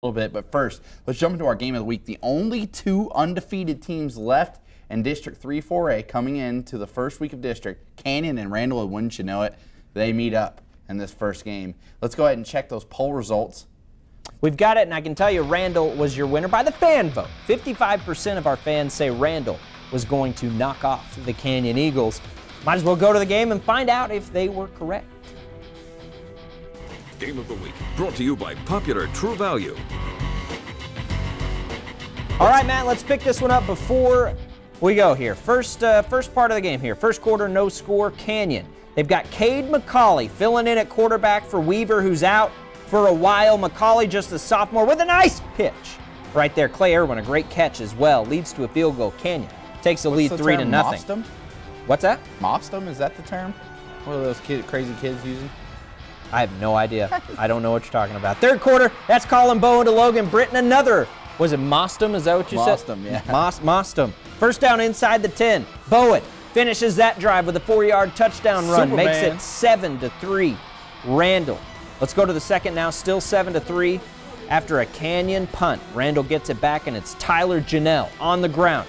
little bit, but first, let's jump into our game of the week. The only two undefeated teams left in District 3-4A coming into the first week of District, Canyon and Randall, and wouldn't you know it, they meet up in this first game. Let's go ahead and check those poll results. We've got it, and I can tell you Randall was your winner by the fan vote. 55% of our fans say Randall was going to knock off the Canyon Eagles. Might as well go to the game and find out if they were correct. Game of the Week, brought to you by Popular True Value. All right, Matt, let's pick this one up before we go here. First part of the game here. First quarter, no score, Canyon. They've got Cade McCauley filling in at quarterback for Weaver, who's out for a while. McCauley, just a sophomore, with a nice pitch. Right there, Clay Irwin, a great catch as well. Leads to a field goal. Canyon takes the lead 3-0. Mostem? What's that? Mostem, is that the term? What are those crazy kids using? I have no idea. I don't know what you're talking about. Third quarter, that's Colin Bowen to Logan Britton. Another, was it Mostem? Is that what you said? Mostem, yeah. Mostem. First down inside the 10. Bowen finishes that drive with a 4-yard touchdown run. Superman. Makes it 7-3. Randall. Let's go to the second now. Still 7-3 after a Canyon punt. Randall gets it back, and it's Tyler Janelle on the ground.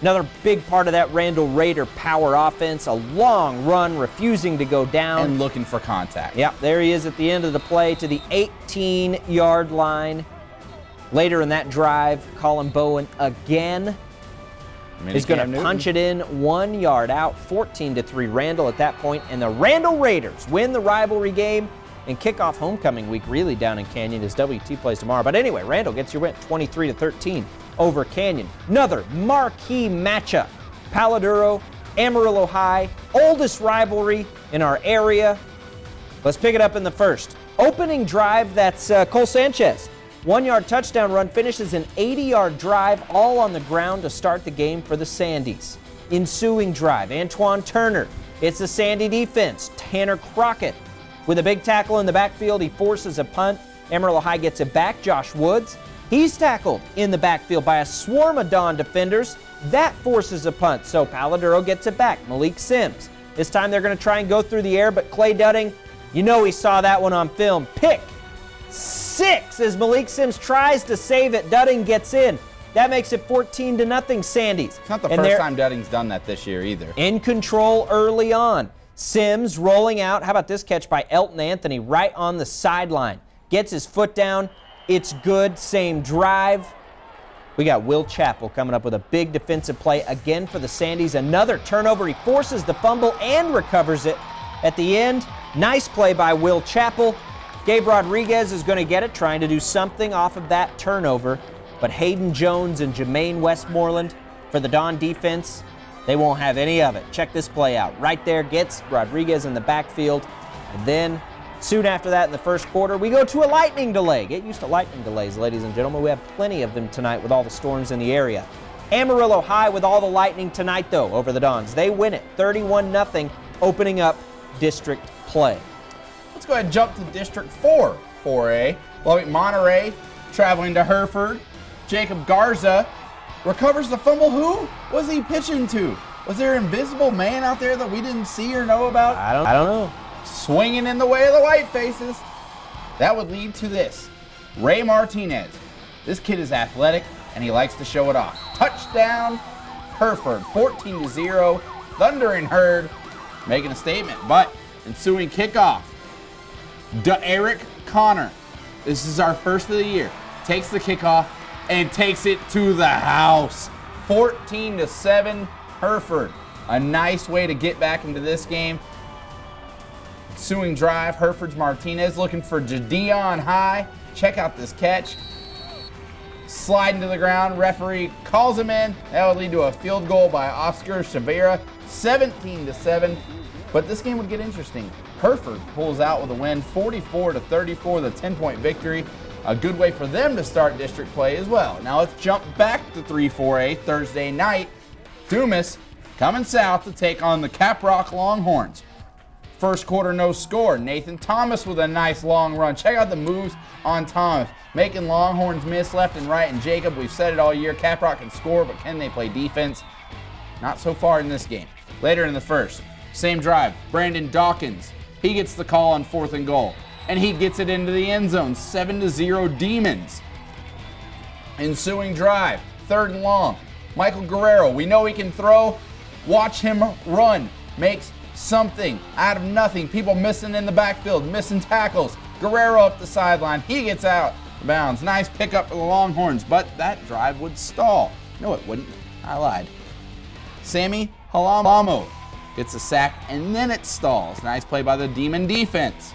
Another big part of that Randall Raider power offense, a long run, refusing to go down. And looking for contact. Yep, there he is at the end of the play to the 18-yard line. Later in that drive, Colin Bowen again is going to punch it in 1 yard out, 14-3 Randall at that point. And the Randall Raiders win the rivalry game and kick off homecoming week really down in Canyon as WT plays tomorrow. But anyway, Randall gets your win 23-13 over Canyon. Another marquee matchup. Paladuro, Amarillo High, oldest rivalry in our area. Let's pick it up in the first. Opening drive, that's Cole Sanchez. 1-yard touchdown run, finishes an 80-yard drive, all on the ground to start the game for the Sandies. Ensuing drive, Antoine Turner. It's the Sandy defense. Tanner Crockett with a big tackle in the backfield. He forces a punt. Amarillo High gets it back. Josh Woods. He's tackled in the backfield by a swarm of Don defenders. That forces a punt, so Paladuro gets it back. Malik Sims. This time they're going to try and go through the air, but Clay Dudding, you know he saw that one on film. Pick 6 as Malik Sims tries to save it. Dudding gets in. That makes it 14-0 Sandies. It's not the first time Dudding's done that this year either. In control early on. Sims rolling out. How about this catch by Elton Anthony right on the sideline? Gets his foot down. It's good. Same drive. We got Will Chappell coming up with a big defensive play again for the Sandies. Another turnover. He forces the fumble and recovers it at the end. Nice play by Will Chappell. Gabe Rodriguez is going to get it, trying to do something off of that turnover. But Hayden Jones and Jermaine Westmoreland for the Don defense, they won't have any of it. Check this play out. Right there, gets Rodriguez in the backfield. And then soon after that in the first quarter, we go to a lightning delay. Get used to lightning delays, ladies and gentlemen. We have plenty of them tonight with all the storms in the area. Amarillo High with all the lightning tonight, though, over the Dons. They win it 31-0, opening up district play. Let's go ahead and jump to District 4A. Monterey traveling to Hereford. Jacob Garza recovers the fumble. Who was he pitching to? Was there an invisible man out there that we didn't see or know about? I don't know. Swinging in the way of the white faces. That would lead to this. Ray Martinez. This kid is athletic and he likes to show it off. Touchdown, Hereford, 14-0. Thunder and Herd making a statement, but ensuing kickoff. Eric Connor. This is our first of the year. Takes the kickoff and takes it to the house. 14-7 Hereford. A nice way to get back into this game. Ensuing drive, Hereford's Martinez looking for Jadion High. Check out this catch. Sliding to the ground, referee calls him in. That would lead to a field goal by Oscar Chavera, 17-7. But this game would get interesting. Hereford pulls out with a win, 44-34, the 10-point victory. A good way for them to start district play as well. Now let's jump back to 3-4A Thursday night. Dumas coming south to take on the Caprock Longhorns. First quarter, no score. Nathan Thomas with a nice long run. Check out the moves on Thomas. Making Longhorns miss left and right. And Jacob, we've said it all year, Caprock can score, but can they play defense? Not so far in this game. Later in the first, same drive, Brandon Dawkins. He gets the call on 4th and goal. And he gets it into the end zone, 7-0 Demons. Ensuing drive, 3rd and long. Michael Guerrero, we know he can throw. Watch him run. Makes something out of nothing. People missing in the backfield, missing tackles. Guerrero up the sideline. He gets out of bounds. Nice pickup for the Longhorns, but that drive would stall. No, it wouldn't. I lied. Sammy Halamamo gets a sack, and then it stalls. Nice play by the Demon defense.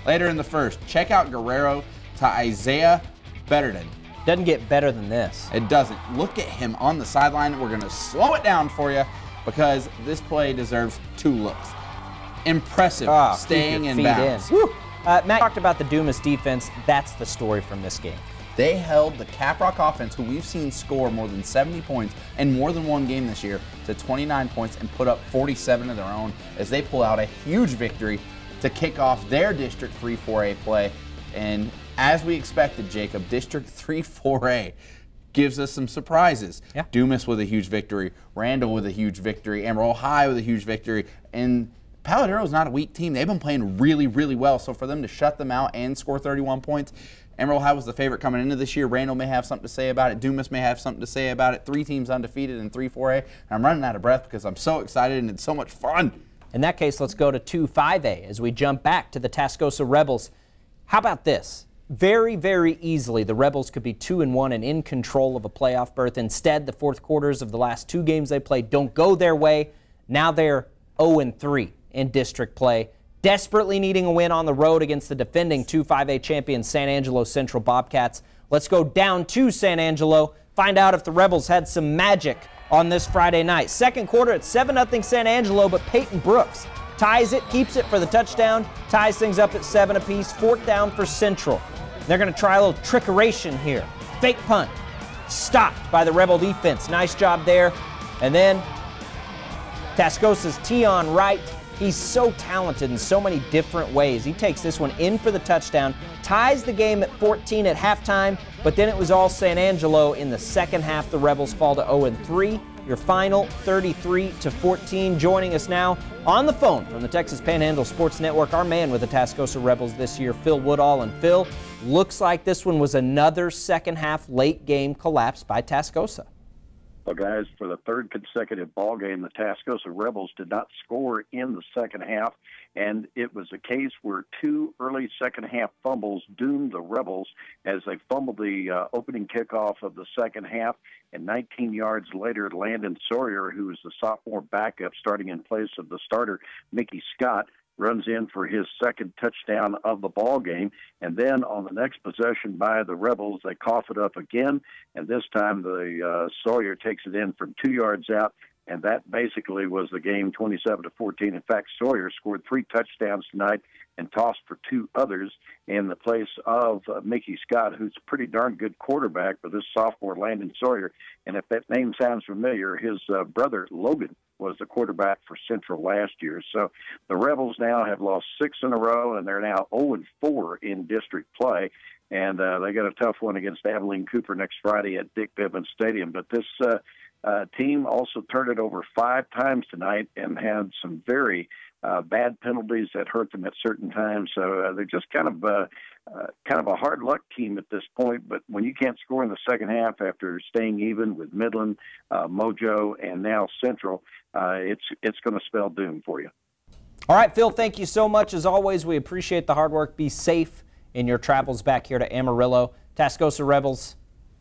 Later in the first, check out Guerrero to Isaiah Betterton. Doesn't get better than this. It doesn't. Look at him on the sideline. We're going to slow it down for you because this play deserves 2 looks. Impressive staying in bounds. Matt talked about the Dumas defense. That's the story from this game. They held the Caprock offense, who we've seen score more than 70 points in more than one game this year, to 29 points and put up 47 of their own as they pull out a huge victory to kick off their District 3 4A play. And as we expected, Jacob, District 3 4A gives us some surprises. Yeah. Dumas with a huge victory, Randall with a huge victory, Amarillo High with a huge victory, and Paladero's not a weak team. They've been playing really, really well, so for them to shut them out and score 31 points, Amarillo High was the favorite coming into this year. Randall may have something to say about it. Dumas may have something to say about it. 3 teams undefeated in 3 4A. And I'm running out of breath because I'm so excited and it's so much fun. In that case, let's go to 2 5A as we jump back to the Tascosa Rebels. How about this? Very, very easily, the Rebels could be 2-1 and in control of a playoff berth. Instead, the 4th quarters of the last 2 games they played don't go their way. Now they're 0-3 in district play, desperately needing a win on the road against the defending 2 5A champions San Angelo Central Bobcats. Let's go down to San Angelo, find out if the Rebels had some magic on this Friday night. 2nd quarter at 7-0 San Angelo, but Peyton Brooks ties it, keeps it for the touchdown, ties things up at 7 apiece. 4th down for Central. They're going to try a little trickeration here. Fake punt. Stopped by the Rebel defense. Nice job there. And then Tascosa's Tion Wright. He's so talented in so many different ways. He takes this one in for the touchdown, ties the game at 14 at halftime, but then it was all San Angelo in the 2nd half. The Rebels fall to 0-3. Your final 33-14. Joining us now on the phone from the Texas Panhandle Sports Network, our man with the Tascosa Rebels this year, Phil Woodall. And Phil, looks like this one was another 2nd half late game collapse by Tascosa. Well, guys, for the 3rd consecutive ball game, the Tascosa Rebels did not score in the 2nd half, and it was a case where 2 early 2nd half fumbles doomed the Rebels as they fumbled the opening kickoff of the 2nd half, and 19 yards later, Landon Sawyer, who was the sophomore backup starting in place of the starter, Mickey Scott, runs in for his 2nd touchdown of the ball game. And then on the next possession by the Rebels, they cough it up again. And this time the Sawyer takes it in from 2 yards out. And that basically was the game, 27-14. In fact, Sawyer scored 3 touchdowns tonight and tossed for 2 others in the place of Mickey Scott, who's a pretty darn good quarterback for this sophomore Landon Sawyer. And if that name sounds familiar, his brother Logan was the quarterback for Central last year. So the Rebels now have lost 6 in a row, and they're now 0-4 in district play. And they got a tough one against Abilene Cooper next Friday at Dick Bivens Stadium. But this team also turned it over 5 times tonight and had some very bad penalties that hurt them at certain times. So they're just kind of a hard luck team at this point. But when you can't score in the 2nd half after staying even with Midland, Mojo, and now Central, it's going to spell doom for you. All right, Phil, thank you so much. As always, we appreciate the hard work. Be safe in your travels back here to Amarillo. Tascosa Rebels,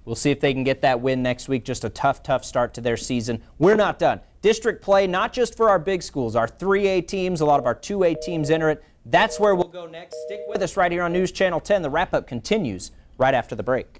we'll see if they can get that win next week. Just a tough, tough start to their season. We're not done. District play, not just for our big schools, our 3A teams, a lot of our 2A teams enter it. That's where we'll go next. Stick with us right here on News Channel 10. The wrap-up continues right after the break.